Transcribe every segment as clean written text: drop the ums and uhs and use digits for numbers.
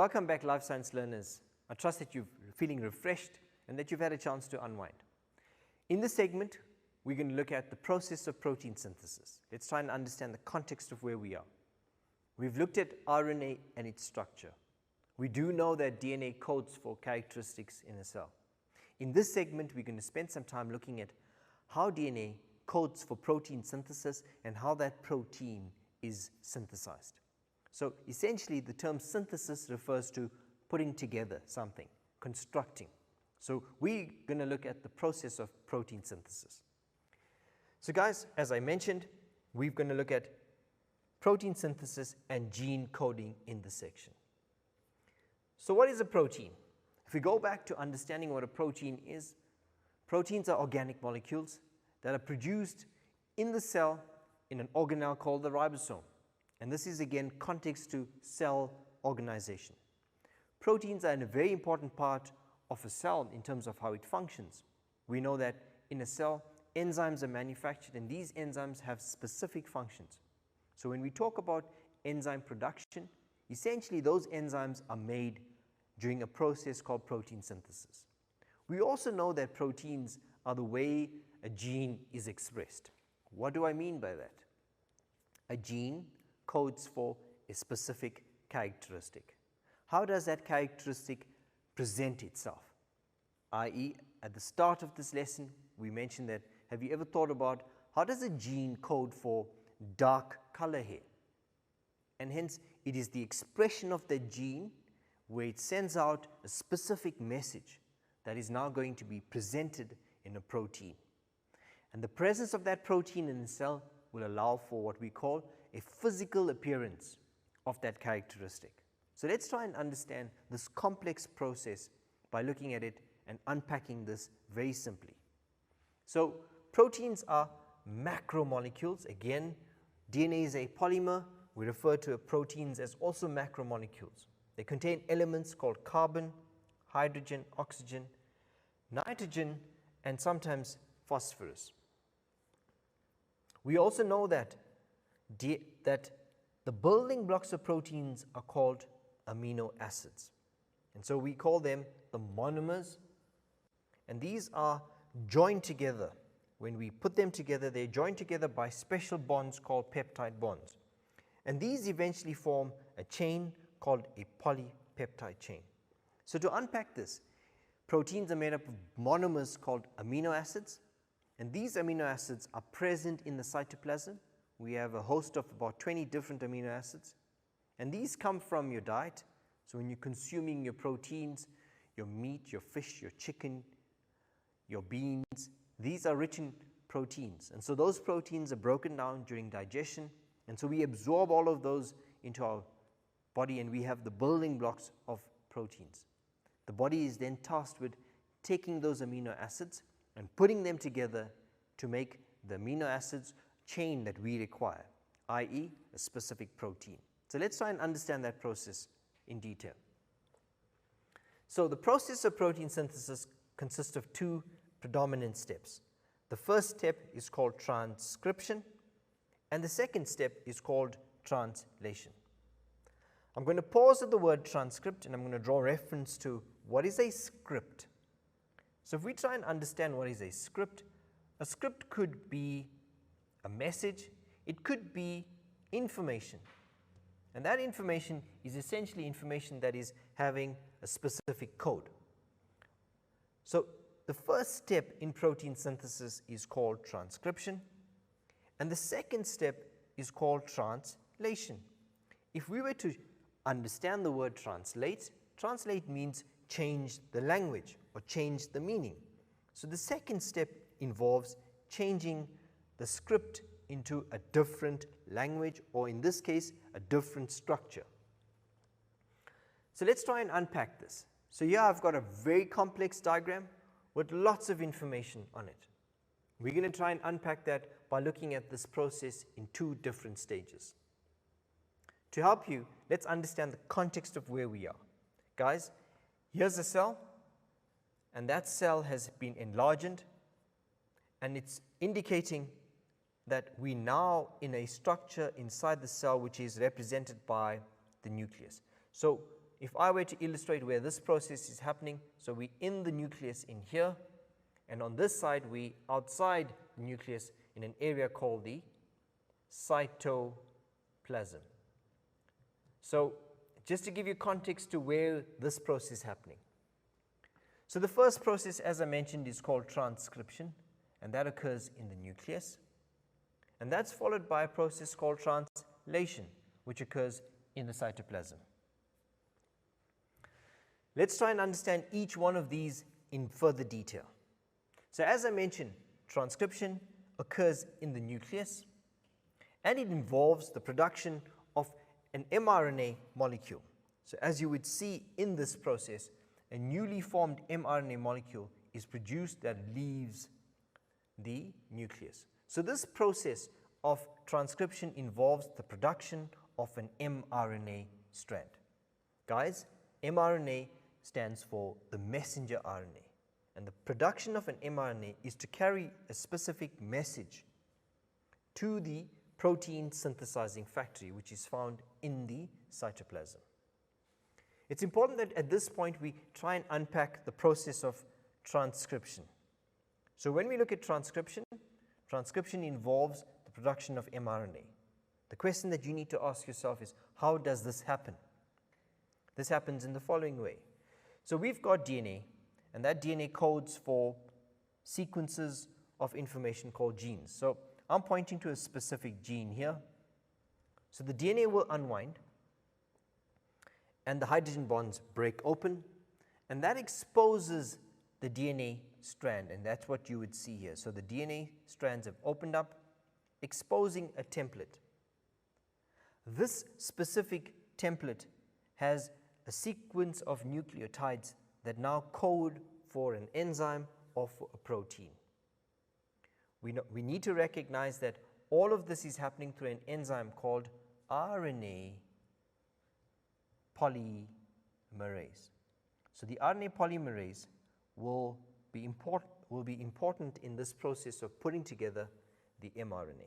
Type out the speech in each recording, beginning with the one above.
Welcome back, life science learners. I trust that you're feeling refreshed and that you've had a chance to unwind. In this segment, we're going to look at the process of protein synthesis. Let's try and understand the context of where we are. We've looked at RNA and its structure. We do know that DNA codes for characteristics in a cell. In this segment, we're going to spend some time looking at how DNA codes for protein synthesis and how that protein is synthesized. So essentially, the term synthesis refers to putting together something, constructing. So we're going to look at the process of protein synthesis. So guys, as I mentioned, we're going to look at protein synthesis and gene coding in this section. So what is a protein? If we go back to understanding what a protein is, proteins are organic molecules that are produced in the cell in an organelle called the ribosome. And this is again context to cell organization. Proteins are a very important part of a cell in terms of how it functions. We know that in a cell, enzymes are manufactured and these enzymes have specific functions. So when we talk about enzyme production, essentially those enzymes are made during a process called protein synthesis. We also know that proteins are the way a gene is expressed. What do I mean by that? A gene codes for a specific characteristic. How does that characteristic present itself? I.e., at the start of this lesson, we mentioned that, have you ever thought about how does a gene code for dark color hair? And hence, it is the expression of that gene where it sends out a specific message that is now going to be presented in a protein. And the presence of that protein in the cell will allow for what we call a physical appearance of that characteristic. So let's try and understand this complex process by looking at it and unpacking this very simply. So proteins are macromolecules. Again, DNA is a polymer. We refer to proteins as also macromolecules. They contain elements called carbon, hydrogen, oxygen, nitrogen, and sometimes phosphorus. We also know that the building blocks of proteins are called amino acids. And so we call them the monomers. And these are joined together. When we put them together, they're joined together by special bonds called peptide bonds. And these eventually form a chain called a polypeptide chain. So to unpack this, proteins are made up of monomers called amino acids. And these amino acids are present in the cytoplasm. We have a host of about 20 different amino acids. And these come from your diet. So when you're consuming your proteins, your meat, your fish, your chicken, your beans, these are rich in proteins. And so those proteins are broken down during digestion. And so we absorb all of those into our body and we have the building blocks of proteins. The body is then tasked with taking those amino acids and putting them together to make the amino acids chain that we require, i.e. a specific protein. So let's try and understand that process in detail. So the process of protein synthesis consists of two predominant steps. The first step is called transcription and the second step is called translation. I'm going to pause at the word transcript and I'm going to draw reference to what is a script. So if we try and understand what is a script could be a message, it could be information. And that information is essentially information that is having a specific code. So the first step in protein synthesis is called transcription, and the second step is called translation. If we were to understand the word translate means change the language or change the meaning. So the second step involves changing the script into a different language, or in this case, a different structure. So let's try and unpack this. So here I've got a very complex diagram with lots of information on it. We're going to try and unpack that by looking at this process in two different stages. To help you, let's understand the context of where we are. Guys, here's a cell, and that cell has been enlarged, and it's indicating that we now in a structure inside the cell which is represented by the nucleus. So if I were to illustrate where this process is happening, so we're in the nucleus in here, and on this side we outside the nucleus in an area called the cytoplasm. So just to give you context to where this process is happening. So the first process, as I mentioned, is called transcription, and that occurs in the nucleus. And that's followed by a process called translation, which occurs in the cytoplasm. Let's try and understand each one of these in further detail. So as I mentioned, transcription occurs in the nucleus, and it involves the production of an mRNA molecule. So as you would see in this process, a newly formed mRNA molecule is produced that leaves the nucleus. So this process of transcription involves the production of an mRNA strand. Guys, mRNA stands for the messenger RNA, and the production of an mRNA is to carry a specific message to the protein synthesizing factory, which is found in the cytoplasm. It's important that at this point we try and unpack the process of transcription. So when we look at transcription, transcription involves the production of mRNA. The question that you need to ask yourself is, how does this happen? This happens in the following way. So we've got DNA, and that DNA codes for sequences of information called genes. So I'm pointing to a specific gene here. So the DNA will unwind, and the hydrogen bonds break open, and that exposes the DNA strand, and that's what you would see here. So the DNA strands have opened up, exposing a template. This specific template has a sequence of nucleotides that now code for an enzyme or for a protein. We need to recognize that all of this is happening through an enzyme called Rna Polymerase. So the Rna polymerase will be important in this process of putting together the mRNA.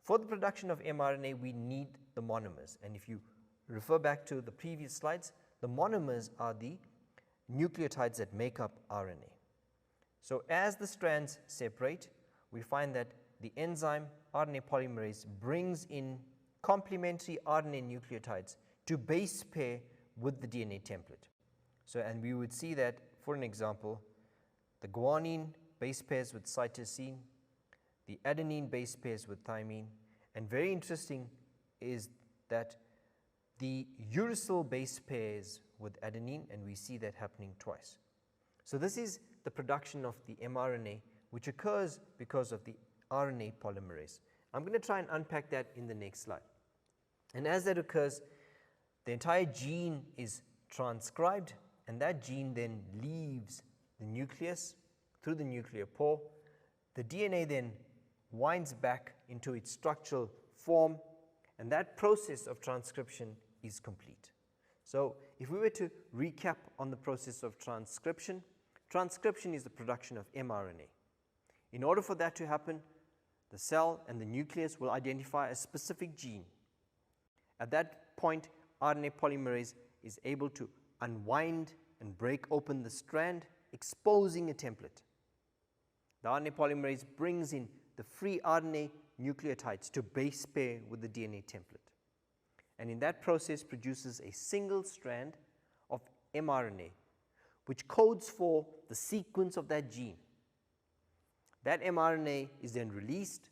For the production of mRNA, we need the monomers, and if you refer back to the previous slides, the monomers are the nucleotides that make up RNA. So as the strands separate, we find that the enzyme Rna polymerase brings in complementary RNA nucleotides to base pair with the DNA template. So, and we would see that, for an example, the guanine base pairs with cytosine, the adenine base pairs with thymine, and very interesting is that the uracil base pairs with adenine, and we see that happening twice. So this is the production of the mRNA, which occurs because of the Rna polymerase. I'm going to try and unpack that in the next slide. And as that occurs, the entire gene is transcribed, and that gene then leaves the nucleus through the nuclear pore. The DNA then winds back into its structural form, and that process of transcription is complete. So if we were to recap on the process of transcription, transcription is the production of mRNA. In order for that to happen, the cell and the nucleus will identify a specific gene. At that point, Rna polymerase is able to unwind and break open the strand, exposing a template. The Rna polymerase brings in the free RNA nucleotides to base pair with the DNA template, and in that process produces a single strand of mRNA, which codes for the sequence of that gene. That mRNA is then released,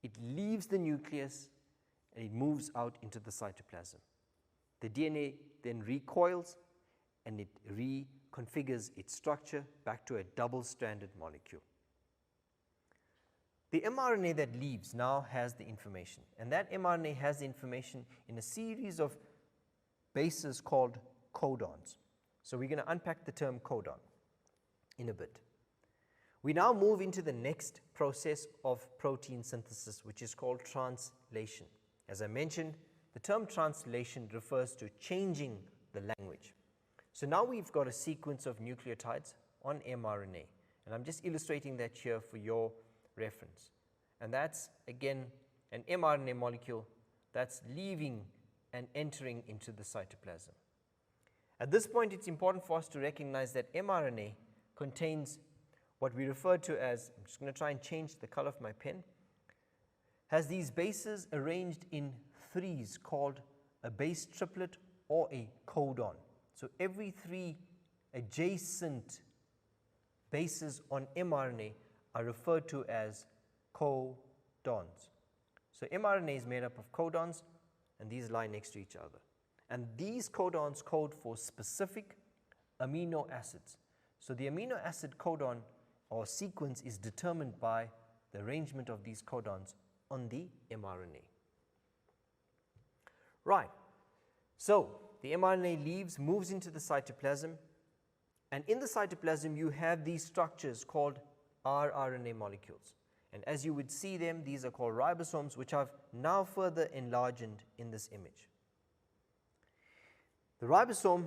it leaves the nucleus, and it moves out into the cytoplasm. The DNA then recoils and it reconfigures its structure back to a double-stranded molecule. The mRNA that leaves now has the information, and that mRNA has the information in a series of bases called codons. So we're going to unpack the term codon in a bit. We now move into the next process of protein synthesis, which is called translation. As I mentioned, the term translation refers to changing the language. So now we've got a sequence of nucleotides on mRNA, and I'm just illustrating that here for your reference. And that's, again, an mRNA molecule that's leaving and entering into the cytoplasm. At this point, it's important for us to recognize that mRNA contains what we refer to as, I'm just going to try and change the color of my pen, has these bases arranged in threes called a base triplet or a codon. So every 3 adjacent bases on mRNA are referred to as codons. So mRNA is made up of codons, and these lie next to each other. And these codons code for specific amino acids. So the amino acid codon or sequence is determined by the arrangement of these codons on the mRNA. Right. So the mRNA leaves, moves into the cytoplasm, and in the cytoplasm you have these structures called rRNA molecules. And as you would see them, these are called ribosomes, which I've now further enlarged in this image. The ribosome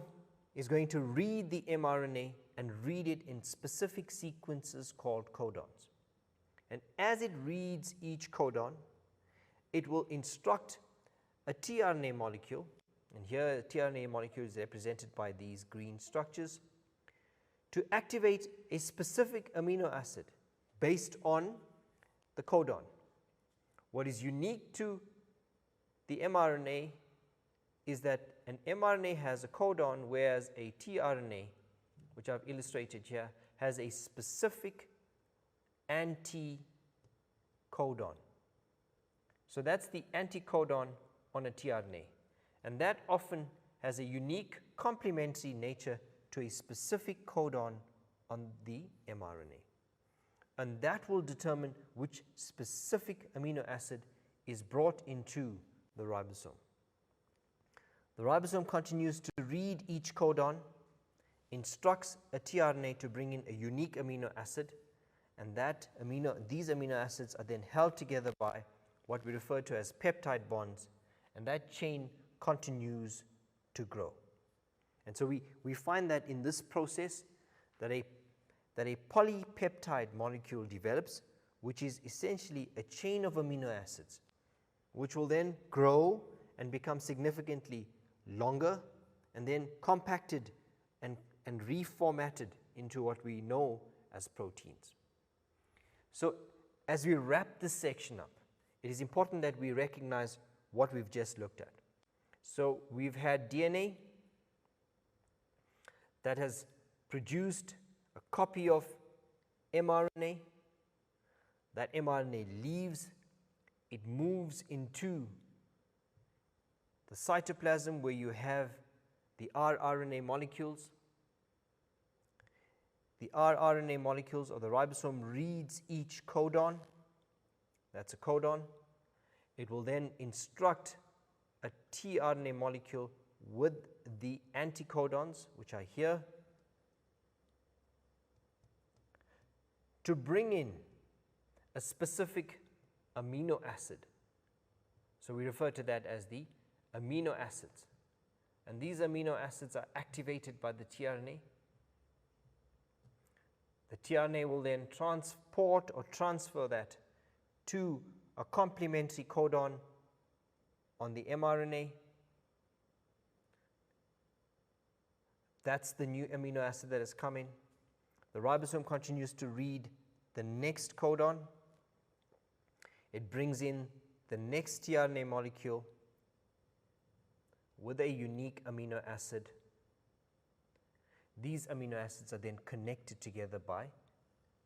is going to read the mRNA and read it in specific sequences called codons. And as it reads each codon, it will instruct a tRNA molecule, and here a tRNA molecule is represented by these green structures, to activate a specific amino acid based on the codon. What is unique to the mRNA is that an mRNA has a codon, whereas a tRNA, which I've illustrated here, has a specific anticodon. So that's the anticodon on a tRNA, and that often has a unique complementary nature to a specific codon on the mRNA, and that will determine which specific amino acid is brought into the ribosome. The ribosome continues to read each codon, instructs a tRNA to bring in a unique amino acid, and these amino acids are then held together by what we refer to as peptide bonds, and that chain continues to grow. And so we find that in this process that a polypeptide molecule develops, which is essentially a chain of amino acids, which will then grow and become significantly longer, and then compacted and reformatted into what we know as proteins. So as we wrap this section up, it is important that we recognize what we've just looked at. So we've had DNA that has produced a copy of mRNA. That mRNA leaves, it moves into the cytoplasm where you have the rRNA molecules. The rRNA molecules, or the ribosome, reads each codon. That's a codon. It will then instruct a tRNA molecule with the anticodons, which are here, to bring in a specific amino acid. So we refer to that as the amino acids. And these amino acids are activated by the tRNA. The tRNA will then transport or transfer that to a complementary codon on the mRNA. That's the new amino acid that has come in. The ribosome continues to read the next codon. It brings in the next tRNA molecule with a unique amino acid. These amino acids are then connected together by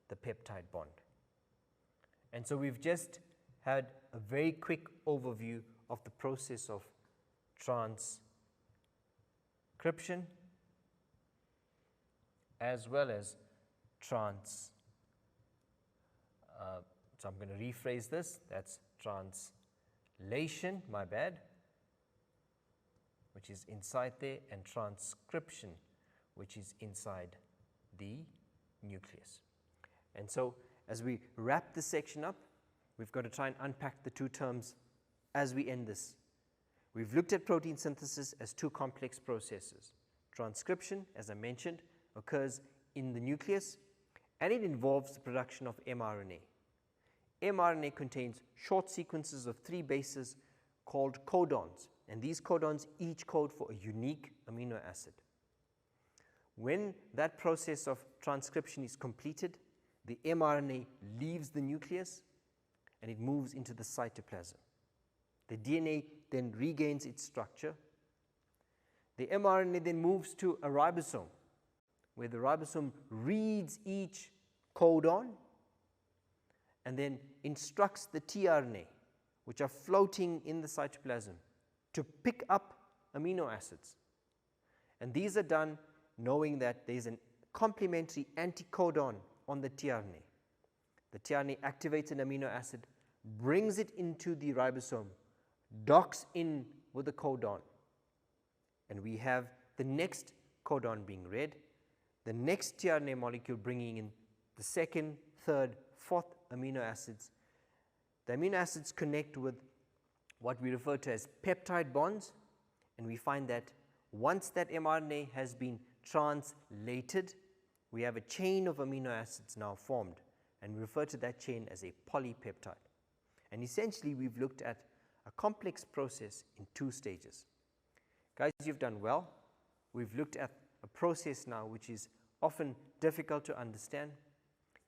the peptide bond. And so we've just had a very quick overview of the process of transcription as well as so I'm going to rephrase this. That's translation, my bad, which is inside there, and transcription, which is inside the nucleus. And so as we wrap this section up, we've got to try and unpack the two terms as we end this. We've looked at protein synthesis as two complex processes. Transcription, as I mentioned, occurs in the nucleus, and it involves the production of mRNA. mRNA contains short sequences of 3 bases called codons, and these codons each code for a unique amino acid. when that process of transcription is completed, the mRNA leaves the nucleus and it moves into the cytoplasm. The DNA then regains its structure. The mRNA then moves to a ribosome, where the ribosome reads each codon and then instructs the tRNA, which are floating in the cytoplasm, to pick up amino acids. And these are done knowing that there is a complementary anticodon on the tRNA. The tRNA activates an amino acid, brings it into the ribosome, docks in with the codon, and we have the next codon being read, the next tRNA molecule bringing in the second, third, fourth amino acids. The amino acids connect with what we refer to as peptide bonds, and we find that once that mRNA has been translated, we have a chain of amino acids now formed, and we refer to that chain as a polypeptide. And essentially, we've looked at a complex process in 2 stages. Guys, you've done well. We've looked at a process now which is often difficult to understand.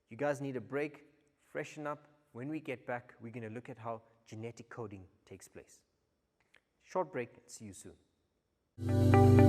You guys need a break, freshen up. When we get back, we're going to look at how genetic coding takes place. Short break, see you soon.